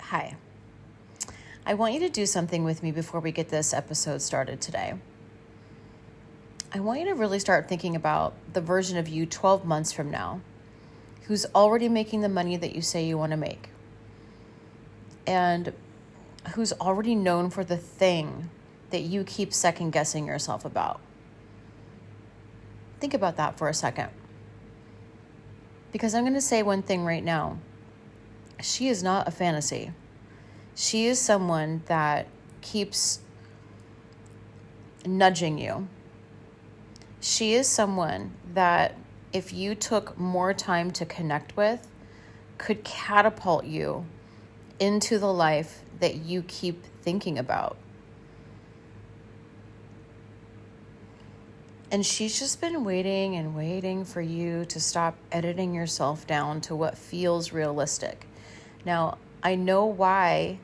Hi. I want you to do something with me before we get this episode started today. I want you to really start thinking about the version of you 12 months from now who's already making the money that you say you want to make and who's already known for the thing that you keep second guessing yourself about. Think about that for a second. Because I'm going to say one thing right now. She is not a fantasy. She is someone that keeps nudging you. She is someone that, if you took more time to connect with, could catapult you into the life that you keep thinking about. And she's just been waiting and waiting for you to stop editing yourself down to what feels realistic. Now, I know why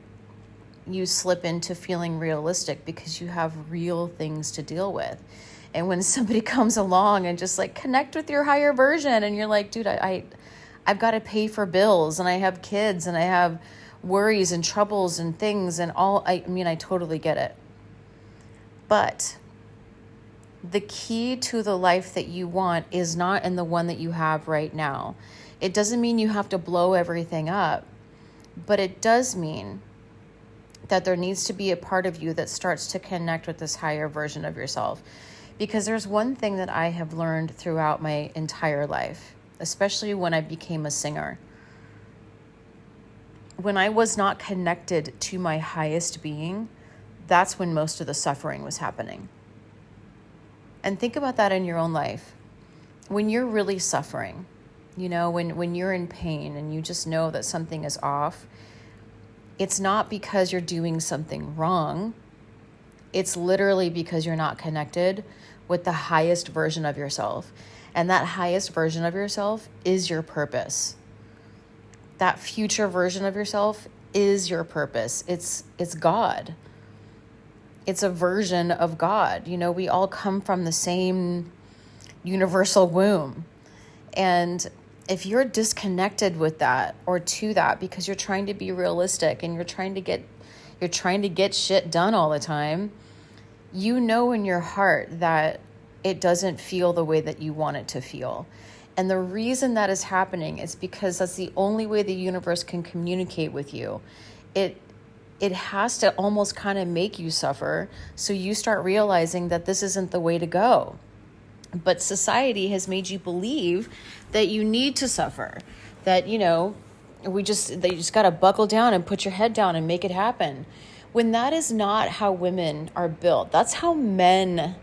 you slip into feeling realistic, because you have real things to deal with. And when somebody comes along and just like connect with your higher version, and you're like, dude, I've got to pay for bills, and I have kids, and I have worries and troubles and things and all. I totally get it. But the key to the life that you want is not in the one that you have right now. It doesn't mean you have to blow everything up, but it does mean that there needs to be a part of you that starts to connect with this higher version of yourself. Because there's one thing that I have learned throughout my entire life, especially when I became a singer. When I was not connected to my highest being, that's when most of the suffering was happening. And think about that in your own life. When you're really suffering, when you're in pain and you just know that something is off, it's not because you're doing something wrong. It's literally because you're not connected with the highest version of yourself. And that highest version of yourself is your purpose. That future version of yourself is your purpose. It's God. It's a version of God. We all come from the same universal womb. And if you're disconnected with that or to that because you're trying to be realistic and you're trying to get shit done all the time, in your heart that it doesn't feel the way that you want it to feel. And the reason that is happening is because that's the only way the universe can communicate with you. It has to almost kind of make you suffer, so you start realizing that this isn't the way to go. But society has made you believe that you need to suffer, that, you just got to buckle down and put your head down and make it happen. When that is not how women are built. That's how men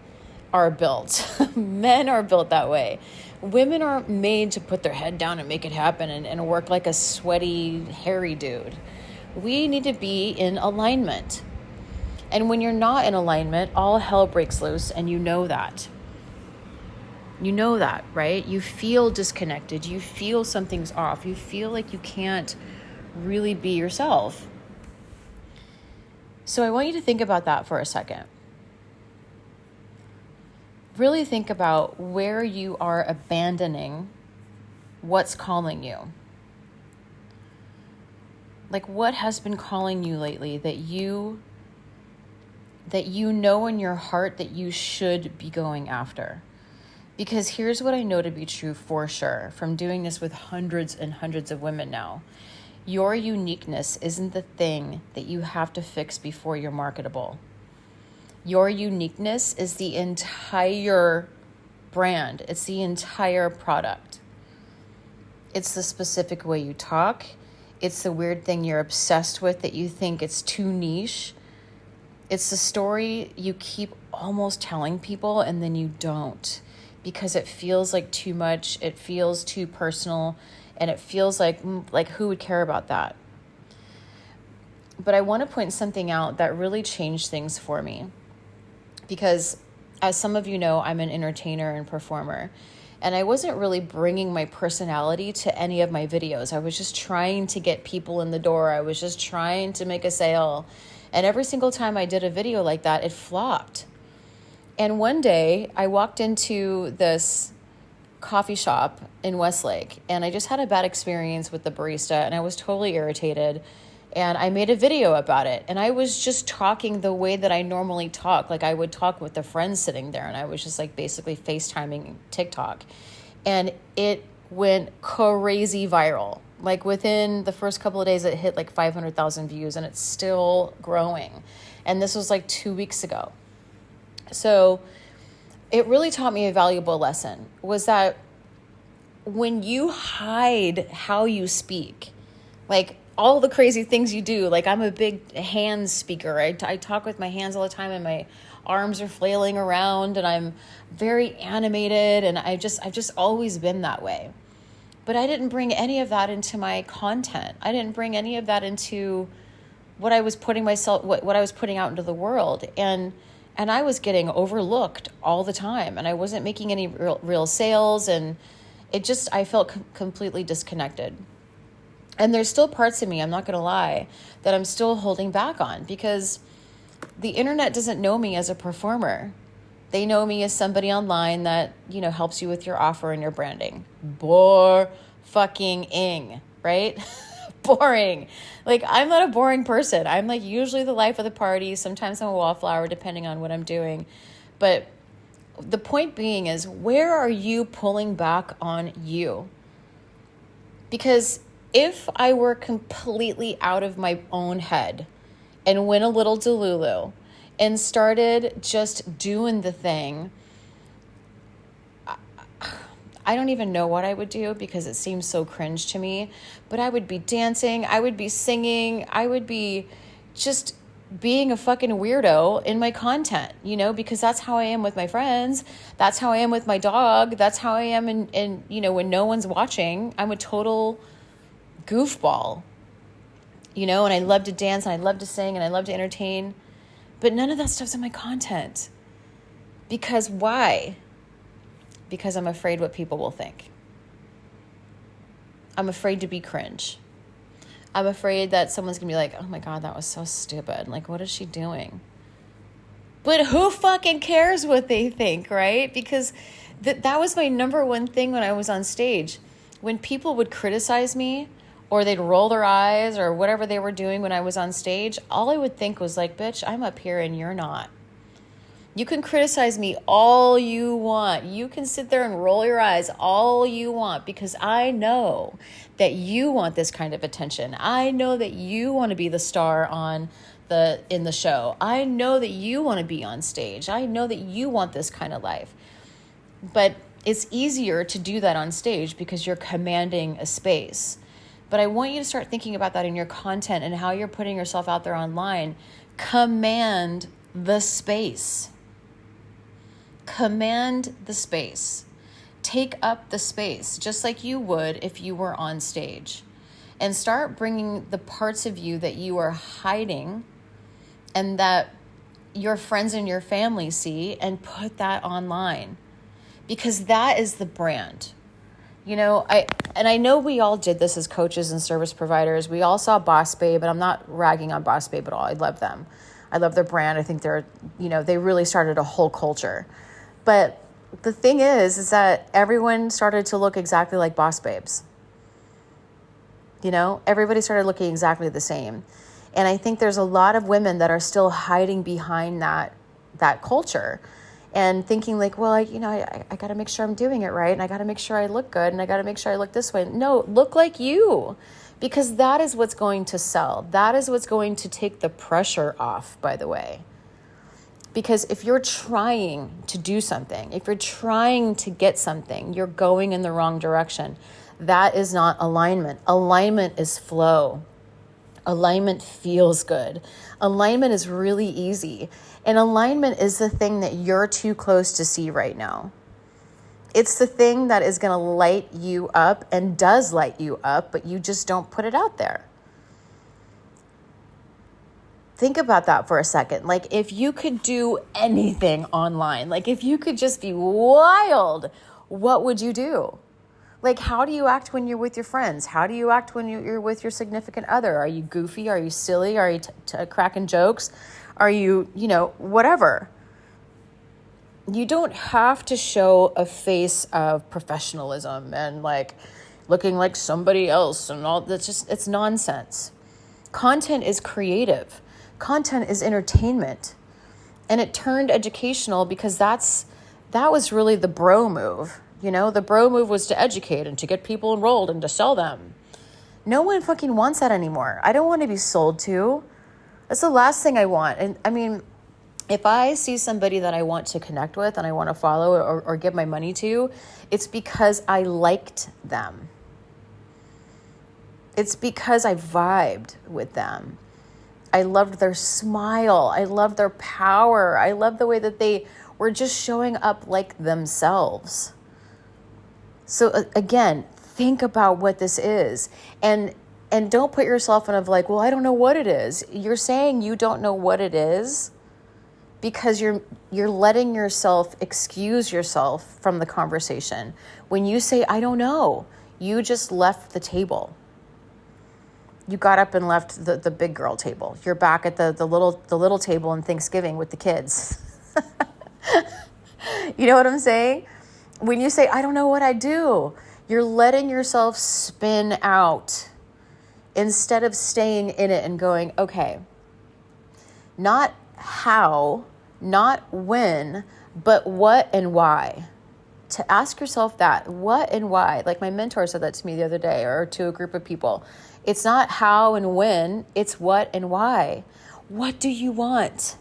are built. Men are built that way. Women are made to put their head down and make it happen and work like a sweaty, hairy dude. We need to be in alignment. And when you're not in alignment, all hell breaks loose, and you know that. You know that, right? You feel disconnected. You feel something's off. You feel like you can't really be yourself. So I want you to think about that for a second. Really think about where you are abandoning what's calling you. Like, what has been calling you lately that you know in your heart that you should be going after? Because here's what I know to be true for sure from doing this with hundreds and hundreds of women now. Your uniqueness isn't the thing that you have to fix before you're marketable. Your uniqueness is the entire brand. It's the entire product. It's the specific way you talk. It's the weird thing you're obsessed with that you think it's too niche. It's the story you keep almost telling people and then you don't, because it feels like too much. It feels too personal, and it feels like who would care about that? But I want to point something out that really changed things for me, because as some of you know, I'm an entertainer and performer. And I wasn't really bringing my personality to any of my videos. I was just trying to get people in the door. I was just trying to make a sale. And every single time I did a video like that, it flopped. And one day I walked into this coffee shop in Westlake, and I just had a bad experience with the barista, and I was totally irritated. And I made a video about it. And I was just talking the way that I normally talk. Like I would talk with a friend sitting there. And I was just like basically FaceTiming TikTok. And it went crazy viral. Like within the first couple of days, it hit like 500,000 views. And it's still growing. And this was like 2 weeks ago. So it really taught me a valuable lesson. Was that when you hide how you speak, like all the crazy things you do, like I'm a big hands speaker. I talk with my hands all the time and my arms are flailing around and I'm very animated and I've just always been that way. But I didn't bring any of that into my content. I didn't bring any of that into what I was putting what I was putting out into the world. And I was getting overlooked all the time and I wasn't making any real sales, and I felt completely disconnected. And there's still parts of me, I'm not going to lie, that I'm still holding back on, because the internet doesn't know me as a performer. They know me as somebody online that, helps you with your offer and your branding. Fucking-ing, right? Boring. Like, I'm not a boring person. I'm like usually the life of the party. Sometimes I'm a wallflower, depending on what I'm doing. But the point being is, where are you pulling back on you? Because if I were completely out of my own head and went a little delulu and started just doing the thing, I don't even know what I would do because it seems so cringe to me, but I would be dancing, I would be singing, I would be just being a fucking weirdo in my content, because that's how I am with my friends. That's how I am with my dog. That's how I am in when no one's watching. I'm a total goofball, and I love to dance and I love to sing and I love to entertain, but none of that stuff's in my content. Because why? Because I'm afraid what people will think. I'm afraid to be cringe. I'm afraid that someone's gonna be like, oh my God, that was so stupid. Like, what is she doing? But who fucking cares what they think, right? Because that was my number one thing when I was on stage. When people would criticize me, or they'd roll their eyes, or whatever they were doing when I was on stage, all I would think was like, bitch, I'm up here and you're not. You can criticize me all you want. You can sit there and roll your eyes all you want, because I know that you want this kind of attention. I know that you want to be the star in the show. I know that you want to be on stage. I know that you want this kind of life. But it's easier to do that on stage because you're commanding a space. But I want you to start thinking about that in your content and how you're putting yourself out there online. Command the space. Command the space. Take up the space, just like you would if you were on stage. And start bringing the parts of you that you are hiding and that your friends and your family see, and put that online. Because that is the brand. I know we all did this as coaches and service providers. We all saw Boss Babe, and I'm not ragging on Boss Babe at all. I love them. I love their brand. I think they really started a whole culture. But the thing is that everyone started to look exactly like Boss Babes. Everybody started looking exactly the same. And I think there's a lot of women that are still hiding behind that culture and thinking like, well, I got to make sure I'm doing it right. And I got to make sure I look good. And I got to make sure I look this way. No, look like you, because that is what's going to sell. That is what's going to take the pressure off, by the way. Because if you're trying to do something, if you're trying to get something, you're going in the wrong direction. That is not alignment. Alignment is flow. Alignment feels good. Alignment is really easy. And alignment is the thing that you're too close to see right now. It's the thing that is going to light you up and does light you up, but you just don't put it out there. Think about that for a second. Like, if you could do anything online, like if you could just be wild, what would you do? Like, how do you act when you're with your friends? How do you act when you're with your significant other? Are you goofy? Are you silly? Are you cracking jokes? Are you, whatever? You don't have to show a face of professionalism and like looking like somebody else and all. It's nonsense. Content is creative. Content is entertainment. And it turned educational because that was really the bro move. You know, the bro move was to educate and to get people enrolled and to sell them. No one fucking wants that anymore. I don't want to be sold to. That's the last thing I want. And I mean, if I see somebody that I want to connect with and I want to follow or give my money to, it's because I liked them. It's because I vibed with them. I loved their smile. I loved their power. I loved the way that they were just showing up like themselves. So again, think about what this is. And don't put yourself in of like, well, I don't know what it is. You're saying you don't know what it is because you're letting yourself excuse yourself from the conversation. When you say, I don't know, you just left the table. You got up and left the big girl table. You're back at the little table on Thanksgiving with the kids. You know what I'm saying? When you say, I don't know what I do, you're letting yourself spin out instead of staying in it and going, okay, not how, not when, but what and why. To ask yourself that, what and why. Like my mentor said that to me the other day, or to a group of people. It's not how and when, it's what and why. What do you want?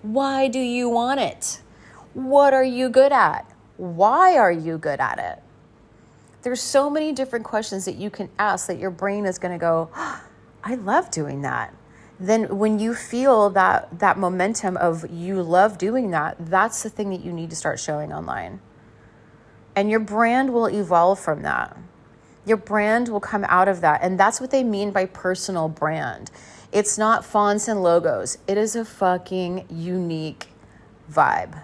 Why do you want it? What are you good at? Why are you good at it? There's so many different questions that you can ask that your brain is going to go, oh, I love doing that. Then when you feel that momentum of you love doing that, that's the thing that you need to start showing online. And your brand will evolve from that. Your brand will come out of that. And that's what they mean by personal brand. It's not fonts and logos. It is a fucking unique vibe.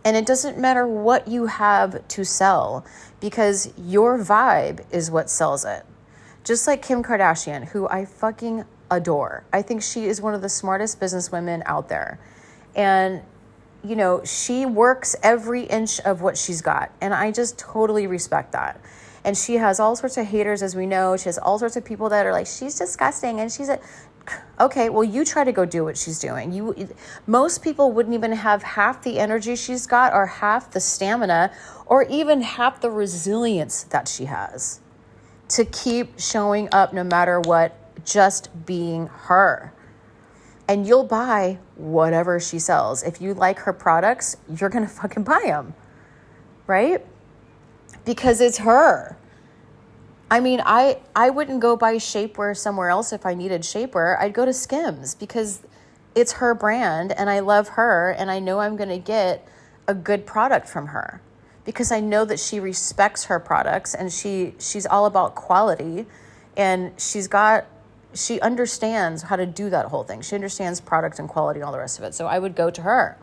And it doesn't matter what you have to sell because your vibe is what sells it. Just like Kim Kardashian, who I fucking adore. I think she is one of the smartest businesswomen out there. And, you know, she works every inch of what she's got. And I just totally respect that. And she has all sorts of haters, as we know. She has all sorts of people that are like, she's disgusting. And she's okay, well, you try to go do what she's doing. Most people wouldn't even have half the energy she's got or half the stamina or even half the resilience that she has to keep showing up no matter what, just being her. And you'll buy whatever she sells. If you like her products, you're going to fucking buy them, right? Because it's her. I mean, I wouldn't go buy shapewear somewhere else if I needed shapewear. I'd go to Skims because it's her brand and I love her and I know I'm going to get a good product from her because I know that she respects her products and she's all about quality and she understands how to do that whole thing. She understands product and quality and all the rest of it. So I would go to her.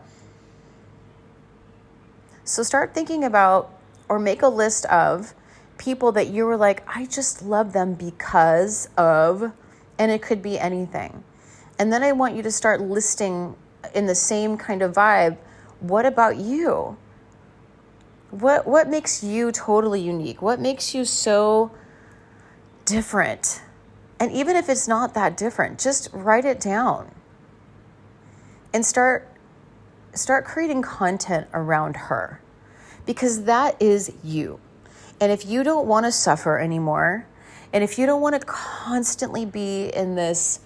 So start thinking about or make a list of people that you were like, I just love them because of, and it could be anything. And then I want you to start listing in the same kind of vibe, what about you? What makes you totally unique? What makes you so different? And even if it's not that different, just write it down and start creating content around her because that is you. And if you don't want to suffer anymore, and if you don't want to constantly be in this,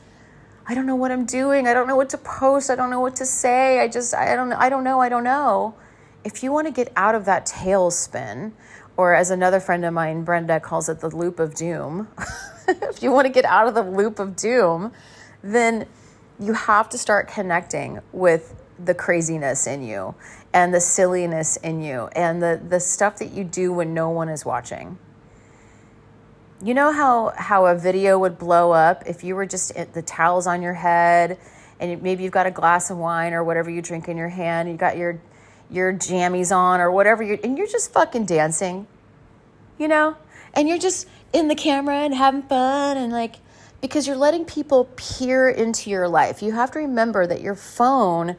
I don't know what I'm doing, I don't know what to post, I don't know what to say, I don't know. If you want to get out of that tailspin, or as another friend of mine, Brenda, calls it the loop of doom, if you want to get out of the loop of doom, then you have to start connecting with the craziness in you and the silliness in you and the stuff that you do when no one is watching. You know how a video would blow up if you were just the towels on your head and maybe you've got a glass of wine or whatever you drink in your hand, you got your jammies on or whatever, and you're just fucking dancing, you know? And you're just in the camera and having fun and like, because you're letting people peer into your life. You have to remember that your phone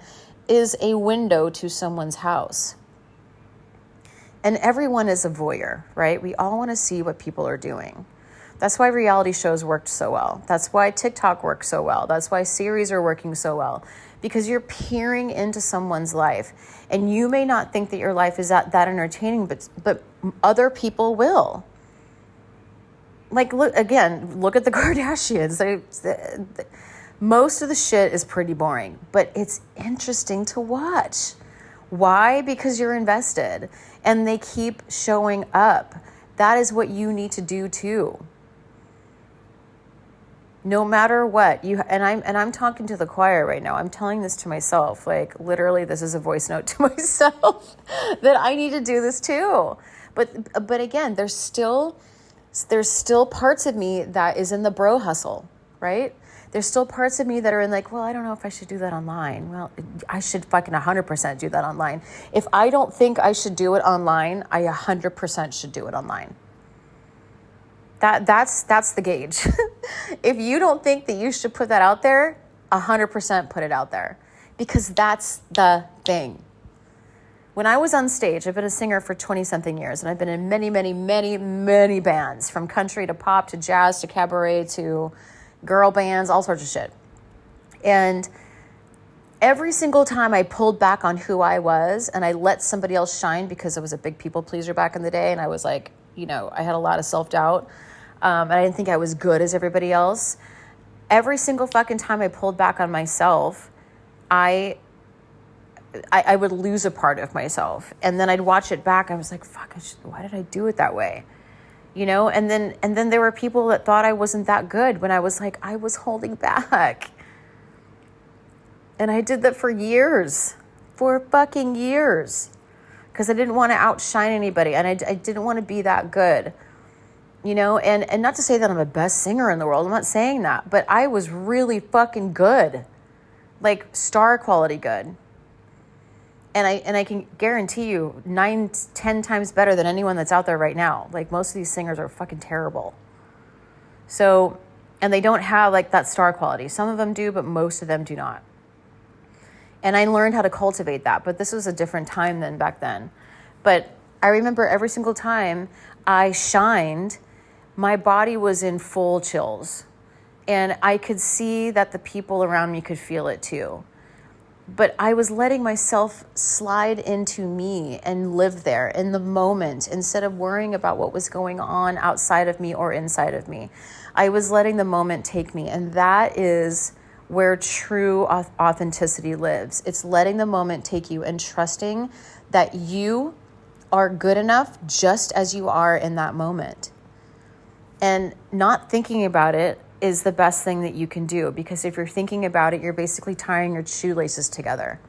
is a window to someone's house. And everyone is a voyeur, right? We all want to see what people are doing. That's why reality shows worked so well. That's why TikTok works so well. That's why series are working so well, because you're peering into someone's life, and you may not think that your life is that entertaining, but other people will. Like, look at the Kardashians. Most of the shit is pretty boring, but it's interesting to watch. Why? Because you're invested and they keep showing up. That is what you need to do too. No matter what I'm talking to the choir right now. I'm telling this to myself. Like, literally, this is a voice note to myself that I need to do this too. But again, there's still parts of me that is in the bro hustle, right? There's still parts of me that are in like, well, I don't know if I should do that online. Well, I should fucking 100% do that online. If I don't think I should do it online, I 100% should do it online. That's the gauge. If you don't think that you should put that out there, 100% put it out there, because that's the thing. When I was on stage, I've been a singer for 20-something years, and I've been in many, many, many, many bands, from country to pop to jazz to cabaret to girl bands, all sorts of shit. And every single time I pulled back on who I was and I let somebody else shine, because I was a big people pleaser back in the day, and I was like, I had a lot of self-doubt, and I didn't think I was good as everybody else. Every single fucking time I pulled back on myself, I would lose a part of myself, and then I'd watch it back. I was like, fuck, why did I do it that way? And then there were people that thought I wasn't that good when I was like, I was holding back. And I did that for fucking years, because I didn't want to outshine anybody, and I didn't want to be that good, and not to say that I'm the best singer in the world. I'm not saying that, but I was really fucking good, like star quality good. And I can guarantee you 9-10 times better than anyone that's out there right now. Like, most of these singers are fucking terrible. So, and they don't have like that star quality. Some of them do, but most of them do not. And I learned how to cultivate that, but this was a different time than back then. But I remember every single time I shined, my body was in full chills, and I could see that the people around me could feel it too. But I was letting myself slide into me and live there in the moment, instead of worrying about what was going on outside of me or inside of me. I was letting the moment take me. And that is where true authenticity lives. It's letting the moment take you and trusting that you are good enough just as you are in that moment. And not thinking about it is the best thing that you can do, because if you're thinking about it, you're basically tying your shoelaces together.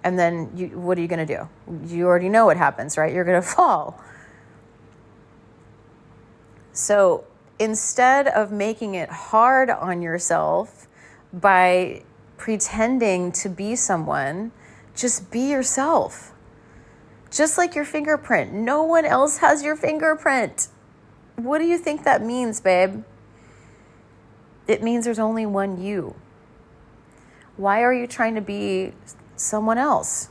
And then what are you going to do? You already know what happens, right? You're going to fall. So instead of making it hard on yourself by pretending to be someone, just be yourself. Just like your fingerprint. No one else has your fingerprint. What do you think that means, babe? It means there's only one you. Why are you trying to be someone else?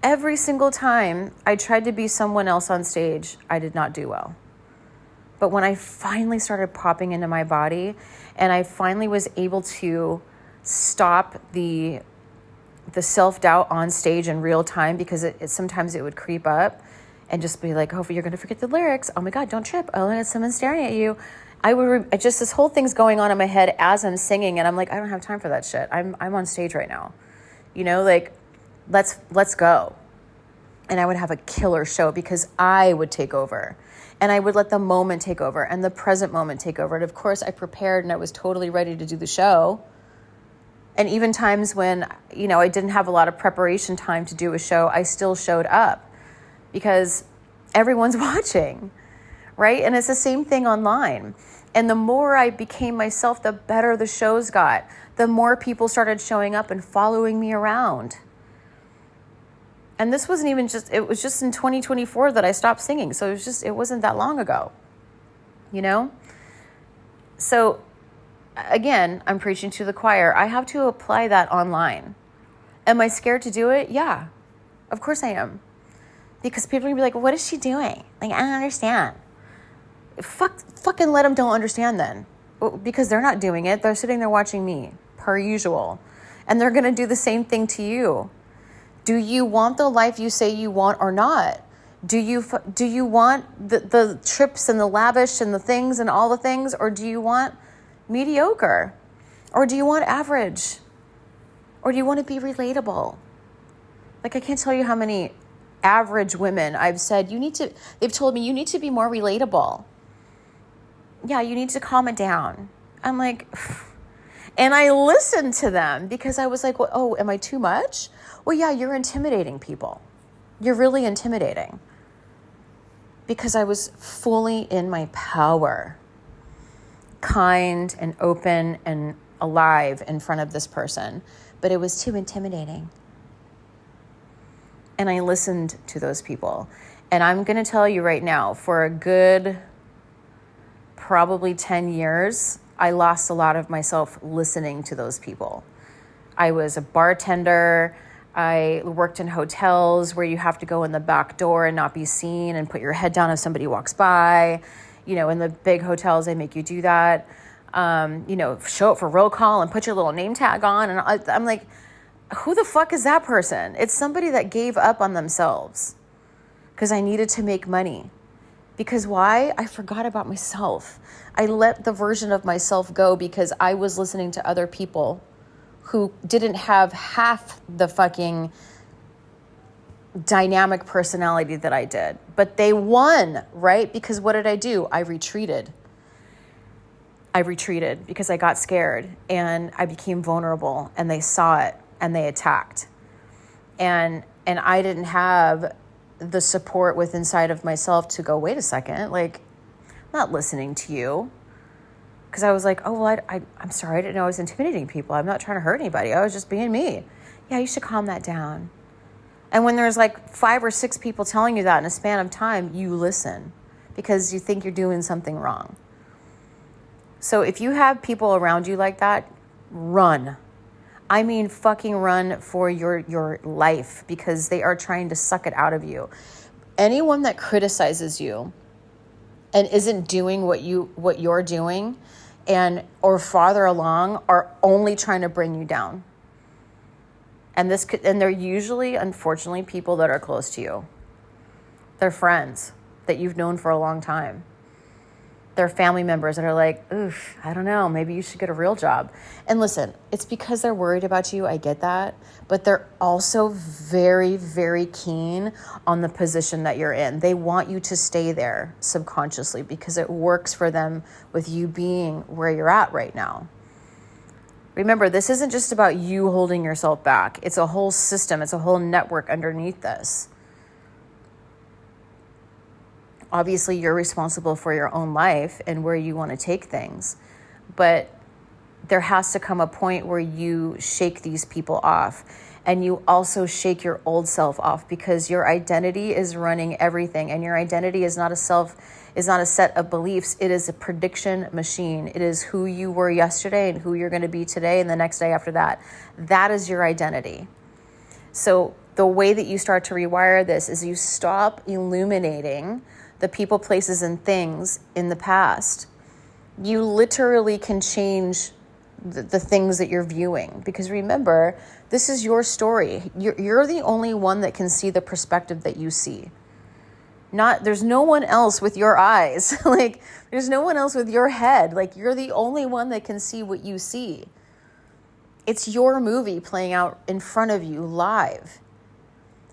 Every single time I tried to be someone else on stage, I did not do well. But when I finally started popping into my body, and I finally was able to stop the self-doubt on stage in real time, because sometimes it would creep up and just be like, oh, you're going to forget the lyrics. Oh my God, don't trip. Oh, and someone's staring at you. This whole thing's going on in my head as I'm singing, and I'm like, I don't have time for that shit. I'm on stage right now. Like, let's go. And I would have a killer show, because I would take over, and I would let the moment take over and the present moment take over. And of course I prepared and I was totally ready to do the show. And even times when, I didn't have a lot of preparation time to do a show, I still showed up, because everyone's watching, right? And it's the same thing online. And the more I became myself, the better the shows got. The more people started showing up and following me around. And this wasn't even it was just in 2024 that I stopped singing. So it wasn't that long ago, So again, I'm preaching to the choir. I have to apply that online. Am I scared to do it? Yeah, of course I am. Because people are going to be like, what is she doing? Like, I don't understand. fucking let them don't understand then. Because they're not doing it. They're sitting there watching me, per usual. And they're going to do the same thing to you. Do you want the life you say you want or not? Do you want the trips and the lavish and the things and all the things? Or do you want mediocre? Or do you want average? Or do you want to be relatable? Like, I can't tell you how many average women I've said, they've told me, you need to be more relatable. Yeah, you need to calm it down. I'm like, and I listened to them because I was like, well, oh, am I too much? Well, yeah, you're intimidating people. You're really intimidating. Because I was fully in my power, kind and open and alive in front of this person, but it was too intimidating. And I listened to those people. And I'm going to tell you right now, for a good probably 10 years, I lost a lot of myself listening to those people. I was a bartender. I worked in hotels where you have to go in the back door and not be seen and put your head down if somebody walks by. You know, in the big hotels, they make you do that. Show up for roll call and put your little name tag on. And I'm like, who the fuck is that person? It's somebody that gave up on themselves because I needed to make money. Because why? I forgot about myself. I let the version of myself go because I was listening to other people who didn't have half the fucking dynamic personality that I did. But they won, right? Because what did I do? I retreated because I got scared and I became vulnerable and they saw it and they attacked. And I didn't have the support with inside of myself to go, wait a second, like, I'm not listening to you. Because I was like, oh, well, I'm sorry, I didn't know I was intimidating people. I'm not trying to hurt anybody. I was just being me. Yeah, you should calm that down. And when there's like 5 or 6 people telling you that in a span of time, you listen because you think you're doing something wrong. So if you have people around you like that, run. I mean, fucking run for your life because they are trying to suck it out of you. Anyone that criticizes you and isn't doing what you're doing or farther along are only trying to bring you down. And they're usually, unfortunately, people that are close to you. They're friends that you've known for a long time. They're family members that are like, oof, I don't know, maybe you should get a real job. And listen, it's because they're worried about you. I get that. But they're also very, very keen on the position that you're in. They want you to stay there subconsciously because it works for them with you being where you're at right now. Remember, this isn't just about you holding yourself back. It's a whole system. It's a whole network underneath this. Obviously, you're responsible for your own life and where you want to take things. But there has to come a point where you shake these people off. And you also shake your old self off because your identity is running everything. And your identity is not a set of beliefs. It is a prediction machine. It is who you were yesterday and who you're going to be today and the next day after that. That is your identity. So the way that you start to rewire this is you stop illuminating the people, places, and things in the past. You literally can change the things that you're viewing. Because remember, this is your story. You're the only one that can see the perspective that you see. There's no one else with your eyes. Like, there's no one else with your head. Like, you're the only one that can see what you see. It's your movie playing out in front of you live.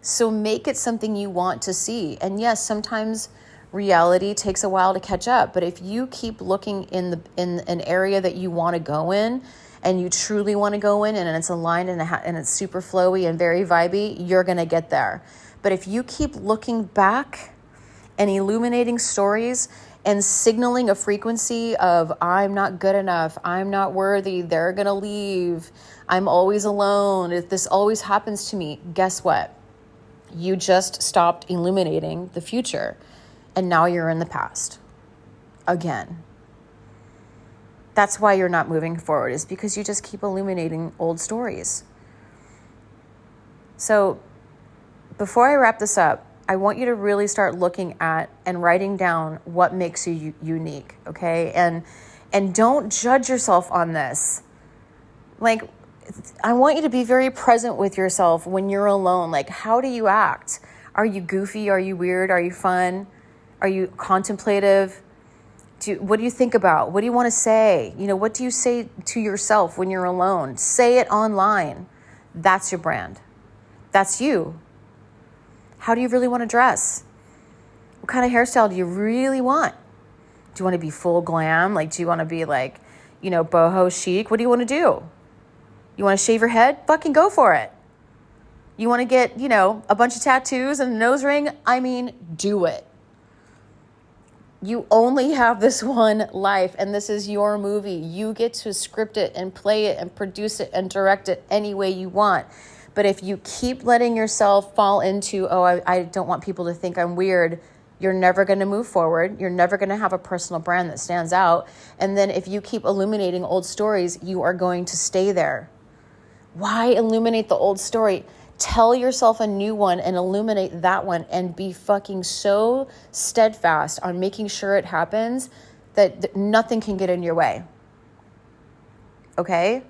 So make it something you want to see. And yes, sometimes reality takes a while to catch up. But if you keep looking in an area that you want to go in and you truly want to go in and it's aligned and it's super flowy and very vibey, you're going to get there. But if you keep looking back and illuminating stories and signaling a frequency of I'm not good enough, I'm not worthy, they're going to leave, I'm always alone, if this always happens to me, guess what? You just stopped illuminating the future. And now you're in the past again. That's why you're not moving forward, is because you just keep illuminating old stories. So before I wrap this up, I want you to really start looking at and writing down what makes you unique, okay? And don't judge yourself on this. Like, I want you to be very present with yourself when you're alone. Like, how do you act? Are you goofy? Are you weird? Are you fun? Are you contemplative? What do you think about? What do you want to say? What do you say to yourself when you're alone? Say it online. That's your brand. That's you. How do you really want to dress? What kind of hairstyle do you really want? Do you want to be full glam? Like, do you want to be like, boho chic? What do you want to do? You want to shave your head? Fucking go for it. You want to get, a bunch of tattoos and a nose ring? I mean, do it. You only have this one life, and this is your movie. You get to script it and play it and produce it and direct it any way you want. But if you keep letting yourself fall into, I don't want people to think I'm weird, you're never going to move forward. You're never going to have a personal brand that stands out. And then if you keep illuminating old stories, you are going to stay there. Why illuminate the old story? Tell yourself a new one and illuminate that one, and be fucking so steadfast on making sure it happens that nothing can get in your way. Okay?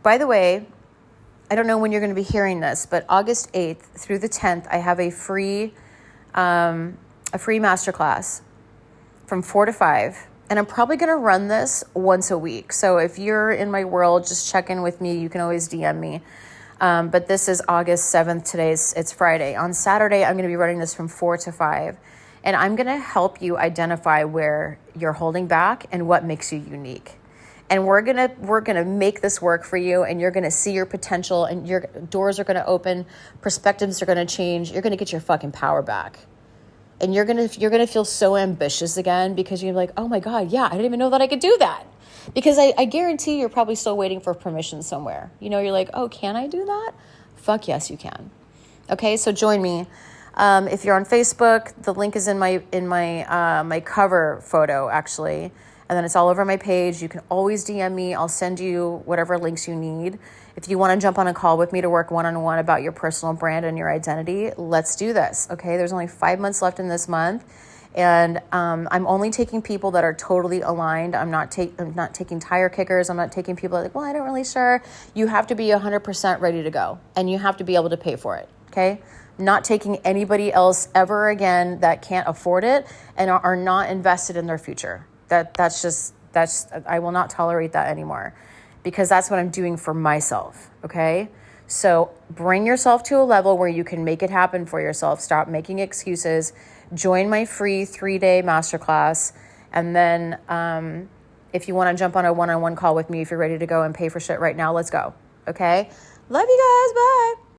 By the way, I don't know when you're going to be hearing this, but August 8th through the 10th, I have a free masterclass from 4 to 5. And I'm probably going to run this once a week. So if you're in my world, just check in with me. You can always DM me. But this is August 7th. It's Friday. On Saturday, I'm going to be running this from 4 to 5. And I'm going to help you identify where you're holding back and what makes you unique. And we're gonna make this work for you, and you're gonna see your potential, and your doors are gonna open, perspectives are gonna change. You're gonna get your fucking power back, and you're gonna feel so ambitious again, because you're like, oh my God, yeah, I didn't even know that I could do that. Because I guarantee you're probably still waiting for permission somewhere. You're like, oh, can I do that? Fuck yes, you can. Okay, so join me. If you're on Facebook, the link is in my cover photo, actually. And then it's all over my page. You can always DM me. I'll send you whatever links you need. If you want to jump on a call with me to work one-on-one about your personal brand and your identity, let's do this, okay? There's only 5 months left in this month. And I'm only taking people that are totally aligned. I'm not taking tire kickers. I'm not taking people like, well, I don't really sure. You have to be 100% ready to go. And you have to be able to pay for it, okay? Not taking anybody else ever again that can't afford it and are not invested in their future. That's I will not tolerate that anymore, because that's what I'm doing for myself. Okay. So bring yourself to a level where you can make it happen for yourself. Stop making excuses. Join my free 3-day masterclass. And then, if you want to jump on a one-on-one call with me, if you're ready to go and pay for shit right now, let's go. Okay. Love you guys. Bye.